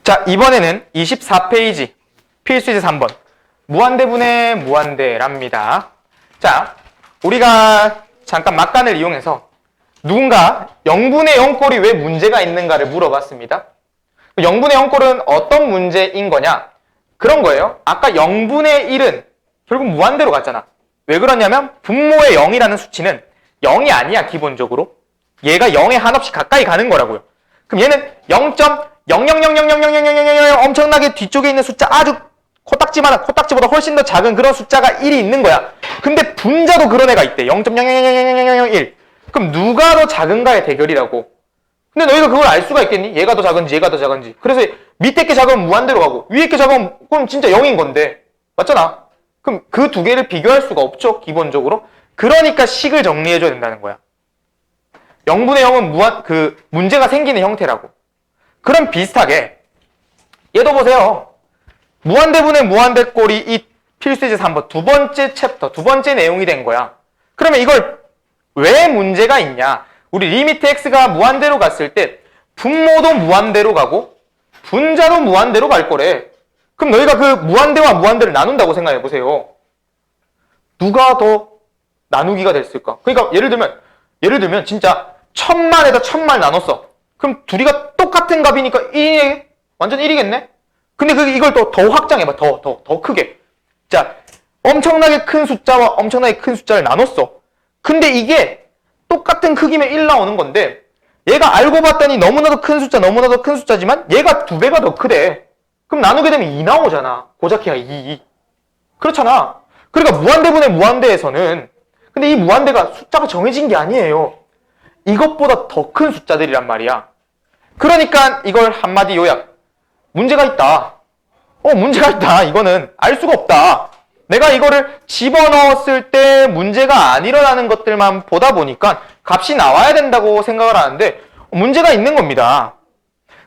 자, 이번에는 24페이지 필수제 3번 무한대분의 무한대랍니다. 자, 우리가 잠깐 막간을 이용해서 누군가 0분의 0꼴이 왜 문제가 있는가를 물어봤습니다. 0분의 0꼴은 어떤 문제인 거냐? 그런 거예요. 아까 0분의 1은 결국 무한대로 갔잖아. 왜 그러냐면 분모의 0이라는 수치는 0이 아니야, 기본적으로. 얘가 0에 한없이 가까이 가는 거라고요. 그럼 얘는 0.000000000 엄청나게 뒤쪽에 있는 숫자, 아주 코딱지만한, 코딱지보다 훨씬 더 작은 그런 숫자가 1이 있는 거야. 근데 분자도 그런 애가 있대. 0.0000001. 그럼 누가 더 작은가의 대결이라고. 근데 너희가 그걸 알 수가 있겠니? 얘가 더 작은지 얘가 더 작은지. 그래서 밑에 게 작으면 무한대로 가고 위에 게 작으면 그럼 진짜 0인 건데. 맞잖아. 그럼 그 두 개를 비교할 수가 없죠, 기본적으로. 그러니까 식을 정리해줘야 된다는 거야. 0분의 0은 문제가 생기는 형태라고. 그럼 비슷하게 얘도 보세요. 무한대분의 무한대꼴이 이 필수제 3번 두 번째 챕터, 두 번째 내용이 된 거야. 그러면 이걸 왜 문제가 있냐? 우리 리미트 x가 무한대로 갔을 때 분모도 무한대로 가고 분자도 무한대로 갈 거래. 그럼 너희가 그 무한대와 무한대를 나눈다고 생각해 보세요. 누가 더 나누기가 됐을까? 그러니까 예를 들면 진짜 1000만에다 1000만 나눴어. 그럼 둘이가 똑같은 값이니까 1이 완전 1이겠네? 근데 이걸 더 확장해봐. 더 크게. 자, 엄청나게 큰 숫자와 엄청나게 큰 숫자를 나눴어. 근데 이게 똑같은 크기면 1 나오는 건데 얘가 알고 봤더니 너무나도 큰 숫자지만 얘가 2배가 더 크대. 그럼 나누게 되면 2 나오잖아. 고작해야 2. 그렇잖아. 그러니까 무한대분의 무한대에서는 근데 이 무한대가 숫자가 정해진 게 아니에요. 이것보다 더 큰 숫자들이란 말이야. 그러니까 이걸 한마디 요약. 문제가 있다. 문제가 있다. 이거는 알 수가 없다. 내가 이거를 집어넣었을 때 문제가 안 일어나는 것들만 보다 보니까 값이 나와야 된다고 생각을 하는데 문제가 있는 겁니다.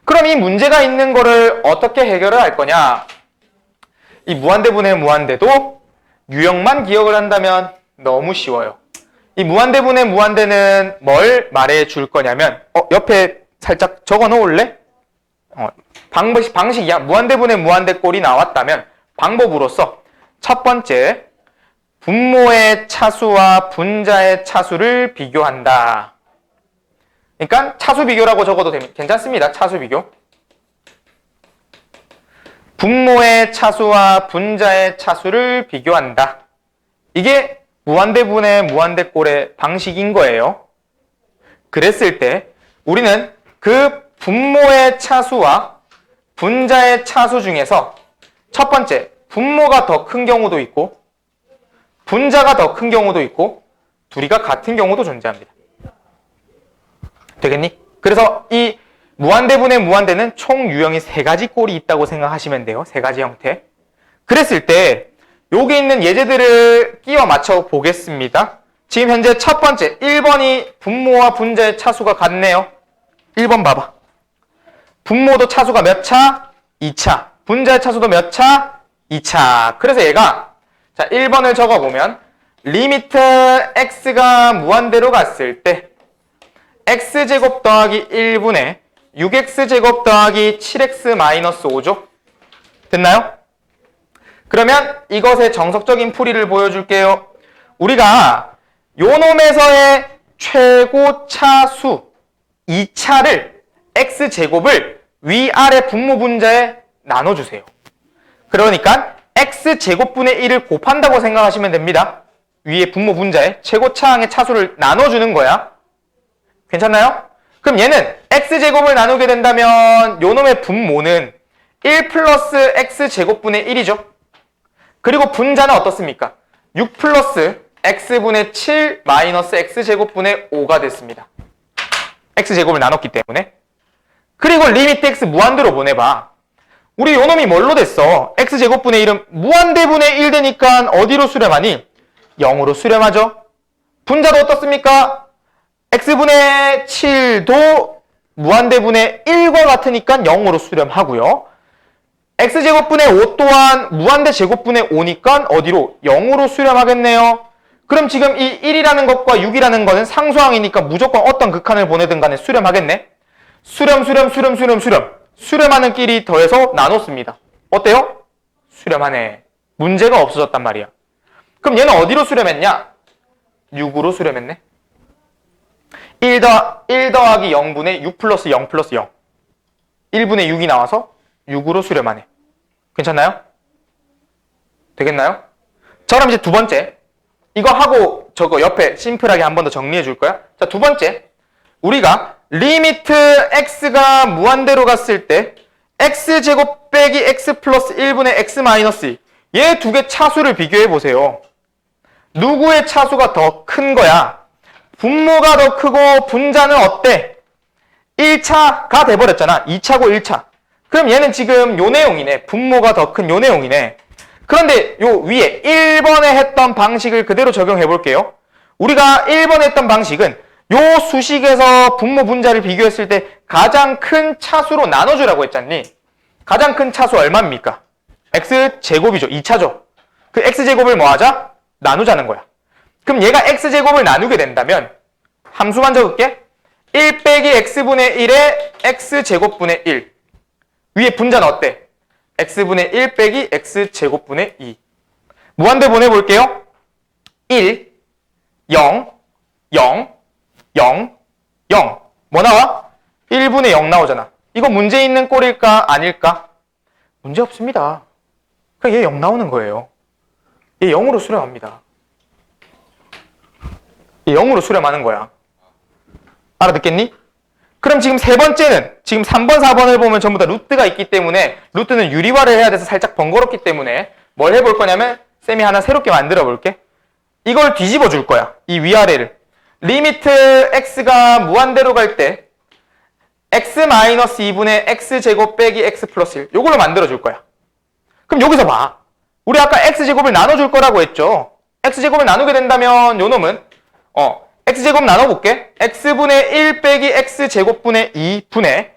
그럼 이 문제가 있는 거를 어떻게 해결을 할 거냐? 이 무한대분의 무한대도 유형만 기억을 한다면 너무 쉬워요. 이 무한대분의 무한대는 뭘 말해 줄 거냐면 옆에 살짝 적어 놓을래? 방식이야. 무한대분의 무한대꼴이 나왔다면 방법으로서 첫 번째, 분모의 차수와 분자의 차수를 비교한다. 그러니까 차수 비교라고 적어도 괜찮습니다. 차수 비교. 분모의 차수와 분자의 차수를 비교한다. 이게 무한대분의 무한대꼴의 방식인 거예요. 그랬을 때 우리는 그 분모의 차수와 분자의 차수 중에서 첫 번째, 분모가 더 큰 경우도 있고 분자가 더 큰 경우도 있고 둘이가 같은 경우도 존재합니다. 되겠니? 그래서 이 무한대분의 무한대는 총 유형이 3가지 꼴이 있다고 생각하시면 돼요. 3가지 형태. 그랬을 때 여기 있는 예제들을 끼워 맞춰 보겠습니다. 지금 현재 첫 번째 1번이 분모와 분자의 차수가 같네요. 1번 봐봐. 분모도 차수가 몇 차? 2차. 분자의 차수도 몇 차? 2차. 그래서 얘가 자 1번을 적어보면 리미트 x가 무한대로 갔을 때 x제곱 더하기 1분의 6x제곱 더하기 7x-5죠? 됐나요? 그러면 이것의 정석적인 풀이를 보여줄게요. 우리가 요 놈에서의 최고차수 2차를 x제곱을 위아래 분모 분자에 나눠주세요. 그러니까 x제곱분의 1을 곱한다고 생각하시면 됩니다. 위에 분모 분자에 최고차항의 차수를 나눠주는 거야. 괜찮나요? 그럼 얘는 x제곱을 나누게 된다면 요놈의 분모는 1 플러스 x제곱분의 1이죠. 그리고 분자는 어떻습니까? 6 플러스 x분의 7 마이너스 x제곱분의 5가 됐습니다. x제곱을 나눴기 때문에. 그리고 리미트 x 무한대로 보내봐. 우리 요놈이 뭘로 됐어? x제곱분의 1은 무한대분의 1 되니까 어디로 수렴하니? 0으로 수렴하죠. 분자도 어떻습니까? x분의 7도 무한대분의 1과 같으니까 0으로 수렴하고요. x제곱분의 5 또한 무한대 제곱분의 5니까 어디로? 0으로 수렴하겠네요. 그럼 지금 이 1이라는 것과 6이라는 것은 상수항이니까 무조건 어떤 극한을 보내든 간에 수렴하겠네. 수렴. 수렴하는 끼리 더해서 나눴습니다. 어때요? 수렴하네. 문제가 없어졌단 말이야. 그럼 얘는 어디로 수렴했냐? 6으로 수렴했네. 1 더하기 0분의 6 플러스 0 플러스 0. 1분의 6이 나와서 6으로 수렴하네. 괜찮나요? 되겠나요? 자, 그럼 이제 두 번째. 이거 하고 저거 옆에 심플하게 한 번 더 정리해 줄 거야. 자, 두 번째. 우리가 리미트 x가 무한대로 갔을 때 x제곱 빼기 x 플러스 1분의 x 마이너스 2. 얘 두 개 차수를 비교해 보세요. 누구의 차수가 더 큰 거야? 분모가 더 크고 분자는 어때? 1차가 돼버렸잖아. 2차고 1차. 그럼 얘는 지금 요 내용이네. 분모가 더 큰 요 내용이네. 그런데 요 위에 1번에 했던 방식을 그대로 적용해 볼게요. 우리가 1번에 했던 방식은 요 수식에서 분모 분자를 비교했을 때 가장 큰 차수로 나눠주라고 했잖니. 가장 큰 차수 얼마입니까? x제곱이죠. 2차죠. 그 x제곱을 뭐 하자? 나누자는 거야. 그럼 얘가 x제곱을 나누게 된다면 함수만 적을게. 1 빼기 x분의 1에 x제곱분의 1. 위에 분자는 어때? x분의 1 빼기 x제곱분의 2. 무한대 보내볼게요. 1, 0, 0, 0, 0. 뭐 나와? 1분의 0 나오잖아. 이거 문제 있는 꼴일까? 아닐까? 문제 없습니다. 그냥 얘 0 나오는 거예요. 얘 0으로 수렴합니다. 얘 0으로 수렴하는 거야. 알아듣겠니? 그럼 지금 세 번째는 지금 3번, 4번을 보면 전부 다 루트가 있기 때문에 루트는 유리화를 해야 돼서 살짝 번거롭기 때문에 뭘 해볼 거냐면 쌤이 하나 새롭게 만들어 볼게. 이걸 뒤집어 줄 거야. 이 위아래를. 리미트 x가 무한대로 갈 때 x-2분의 x제곱 빼기 x 플러스 1. 요걸로 만들어 줄 거야. 그럼 여기서 봐. 우리 아까 x제곱을 나눠줄 거라고 했죠. x제곱을 나누게 된다면 요 놈은 x제곱 나눠볼게. x분의 1 빼기 x제곱분의 2 분의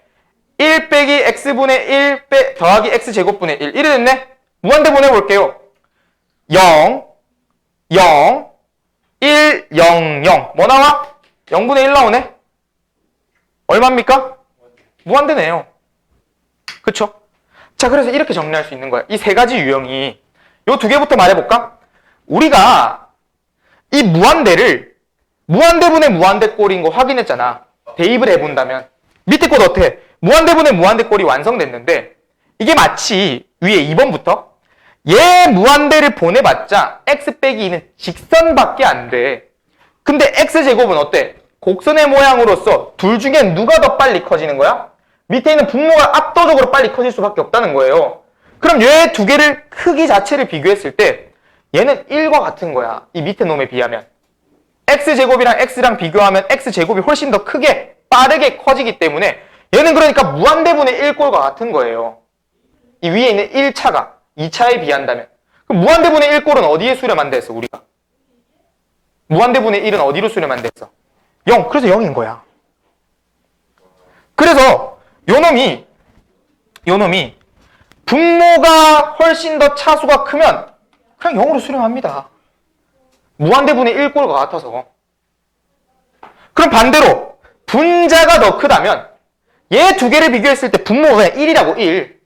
1 빼기 x분의 1 더하기 x제곱분의 1. 이래 됐네? 무한대 보내볼게요. 0, 0, 1, 0, 0. 뭐 나와? 0분의 1 나오네? 얼마입니까? 무한대네요. 그쵸? 자, 그래서 이렇게 정리할 수 있는 거야. 이 세 가지 유형이. 요 두 개부터 말해볼까? 우리가 이 무한대를 무한대분의 무한대꼴인 거 확인했잖아. 대입을 해본다면. 밑에 꼴 어때? 무한대분의 무한대꼴이 완성됐는데 이게 마치 위에 2번부터 얘 무한대를 보내봤자 x 빼기 2는 직선밖에 안 돼. 근데 x제곱은 어때? 곡선의 모양으로서 둘 중에 누가 더 빨리 커지는 거야? 밑에 있는 분모가 압도적으로 빨리 커질 수밖에 없다는 거예요. 그럼 얘 두 개를 크기 자체를 비교했을 때 얘는 1과 같은 거야. 이 밑에 놈에 비하면. x제곱이랑 x랑 비교하면 x제곱이 훨씬 더 크게 빠르게 커지기 때문에 얘는 그러니까 무한대분의 1꼴과 같은 거예요. 이 위에 있는 1차가 2차에 비한다면. 그럼 무한대분의 1꼴은 어디에 수렴한다 했어 우리가? 무한대분의 1은 어디로 수렴한다 했어? 0. 그래서 0인 거야. 그래서 요 놈이 분모가 훨씬 더 차수가 크면 그냥 0으로 수렴합니다. 무한대분의 1꼴과 같아서. 그럼 반대로 분자가 더 크다면 얘 두 개를 비교했을 때 분모가 1이라고 1.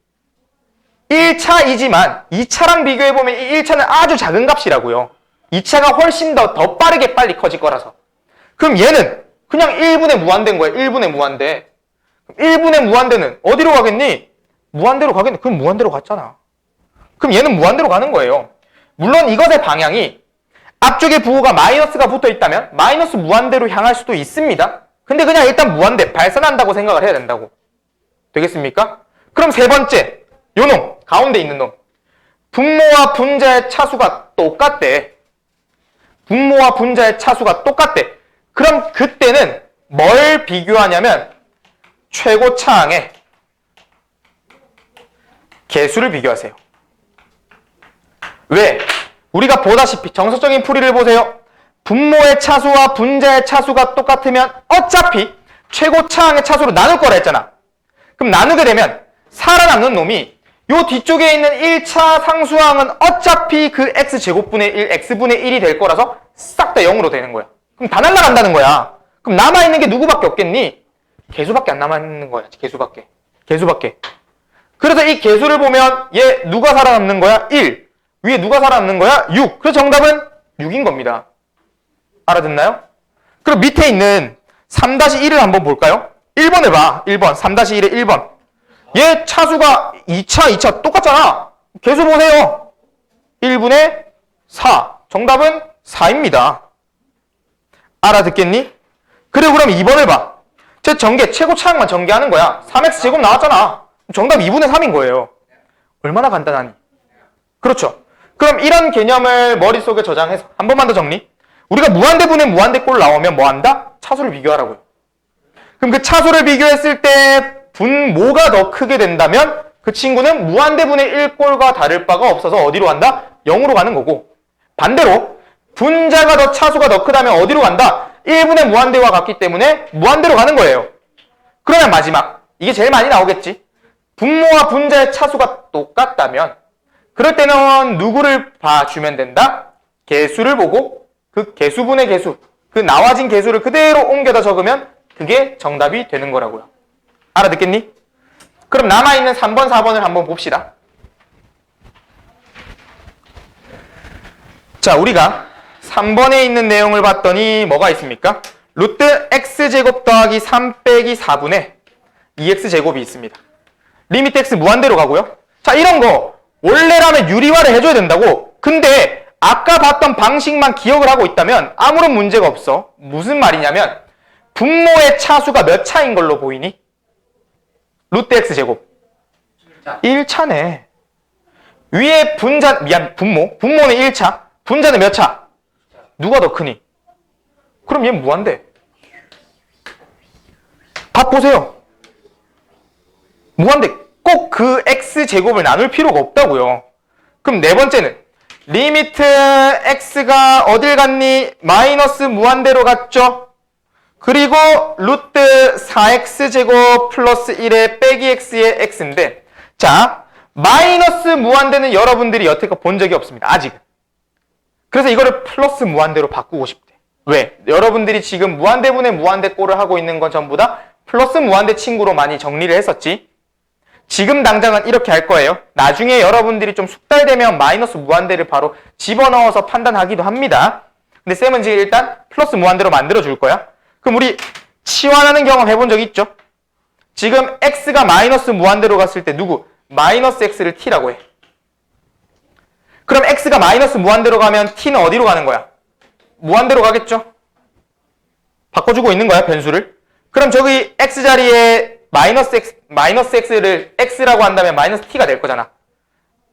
1차이지만 2차랑 비교해보면 이 1차는 아주 작은 값이라고요. 2차가 훨씬 더 빠르게 빨리 커질 거라서. 그럼 얘는 그냥 1분의 무한대인 거야. 1분의 무한대. 1분의 무한대는 어디로 가겠니? 무한대로 가겠네. 그럼 무한대로 갔잖아. 그럼 얘는 무한대로 가는 거예요. 물론 이것의 방향이 앞쪽에 부호가 마이너스가 붙어 있다면 마이너스 무한대로 향할 수도 있습니다. 근데 그냥 일단 무한대 발산한다고 생각을 해야 된다고. 되겠습니까? 그럼 세 번째, 요 놈, 가운데 있는 놈. 분모와 분자의 차수가 똑같대. 분모와 분자의 차수가 똑같대. 그럼 그때는 뭘 비교하냐면 최고차항의 개수를 비교하세요. 왜? 우리가 보다시피 정석적인 풀이를 보세요. 분모의 차수와 분자의 차수가 똑같으면 어차피 최고차항의 차수로 나눌 거라 했잖아. 그럼 나누게 되면 살아남는 놈이 요 뒤쪽에 있는 1차 상수항은 어차피 그 x제곱분의 1, x분의 1이 될 거라서 싹 다 0으로 되는 거야. 그럼 다 날라간다는 거야. 그럼 남아있는 게 누구밖에 없겠니? 개수밖에 안 남아있는 거야. 개수밖에. 개수밖에. 그래서 이 개수를 보면 얘 누가 살아남는 거야? 1. 위에 누가 살아남는 거야? 6. 그래서 정답은 6인 겁니다. 알아듣나요? 그럼 밑에 있는 3-1을 한번 볼까요? 1번을 봐. 1번. 3-1의 1번. 얘 차수가 2차 똑같잖아. 개수 보세요. 1분의 4. 정답은 4입니다. 알아듣겠니? 그리고 그럼 2번을 봐. 제 전개, 최고 차항만 전개하는 거야. 3x제곱 나왔잖아. 정답 2분의 3인 거예요. 얼마나 간단하니? 그렇죠. 그럼 이런 개념을 머릿속에 저장해서 한 번만 더 정리. 우리가 무한대분의 무한대꼴 나오면 뭐 한다? 차수를 비교하라고요. 그럼 그 차수를 비교했을 때 분모가 더 크게 된다면 그 친구는 무한대분의 1꼴과 다를 바가 없어서 어디로 간다? 0으로 가는 거고, 반대로 분자가 더 차수가 더 크다면 어디로 간다? 1분의 무한대와 같기 때문에 무한대로 가는 거예요. 그러면 마지막, 이게 제일 많이 나오겠지. 분모와 분자의 차수가 똑같다면 그럴 때는 누구를 봐주면 된다? 개수를 보고 그 개수분의 개수, 그 나와진 개수를 그대로 옮겨다 적으면 그게 정답이 되는 거라고요. 알아듣겠니? 그럼 남아있는 3번, 4번을 한번 봅시다. 자, 우리가 3번에 있는 내용을 봤더니 뭐가 있습니까? 루트 x제곱 더하기 3 빼기 4분의 2x제곱이 있습니다. 리미트 x 무한대로 가고요. 자, 이런 거 원래라면 유리화를 해줘야 된다고. 근데 아까 봤던 방식만 기억을 하고 있다면 아무런 문제가 없어. 무슨 말이냐면 분모의 차수가 몇 차인 걸로 보이니? 루트 x제곱 1차네. 위에 분모는 1차, 분자는 몇 차? 누가 더 크니? 그럼 얘는 무한대. 답 보세요. 무한대. 꼭 그 x제곱을 나눌 필요가 없다고요. 그럼 네 번째는 리미트 x가 어딜 갔니? 마이너스 무한대로 갔죠? 그리고 루트 4x제곱 플러스 1의 빼기 x의 x인데, 자, 마이너스 무한대는 여러분들이 여태껏 본 적이 없습니다. 아직은. 그래서 이거를 플러스 무한대로 바꾸고 싶대. 왜? 여러분들이 지금 무한대분의 무한대꼴을 하고 있는 건 전부 다 플러스 무한대 친구로 많이 정리를 했었지. 지금 당장은 이렇게 할 거예요. 나중에 여러분들이 좀 숙달되면 마이너스 무한대를 바로 집어넣어서 판단하기도 합니다. 근데 쌤은 지금 일단 플러스 무한대로 만들어 줄 거야. 그럼 우리 치환하는 경험 해본 적 있죠? 지금 x가 마이너스 무한대로 갔을 때 누구? 마이너스 x를 t라고 해. 그럼 x가 마이너스 무한대로 가면 t는 어디로 가는 거야? 무한대로 가겠죠? 바꿔주고 있는 거야, 변수를. 그럼 저기 x 자리에 마이너스 x를 x라고 한다면 마이너스 t가 될 거잖아.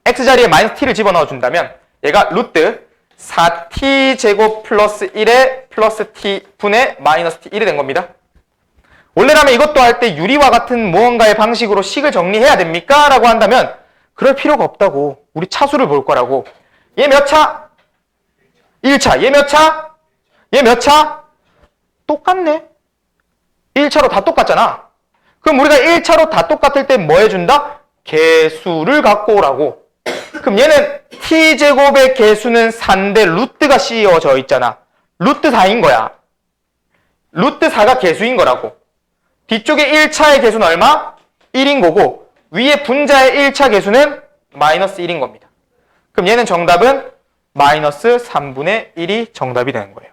x 자리에 마이너스 t를 집어넣어 준다면 얘가 루트 4t제곱 플러스 1에 플러스 t 분의 마이너스 t 1이 된 겁니다. 원래라면 이것도 할 때 유리와 같은 무언가의 방식으로 식을 정리해야 됩니까? 라고 한다면 그럴 필요가 없다고. 우리 차수를 볼 거라고. 얘 몇 차? 1차. 얘 몇 차? 얘 몇 차? 똑같네. 1차로 다 똑같잖아. 그럼 우리가 1차로 다 똑같을 때 뭐 해준다? 개수를 갖고 오라고. 그럼 얘는 t제곱의 개수는 4인데 루트가 씌워져 있잖아. 루트 4인 거야. 루트 4가 개수인 거라고. 뒤쪽에 1차의 개수는 얼마? 1인 거고 위에 분자의 1차 개수는 마이너스 1인 겁니다. 그럼 얘는 정답은 마이너스 3분의 1이 정답이 되는 거예요.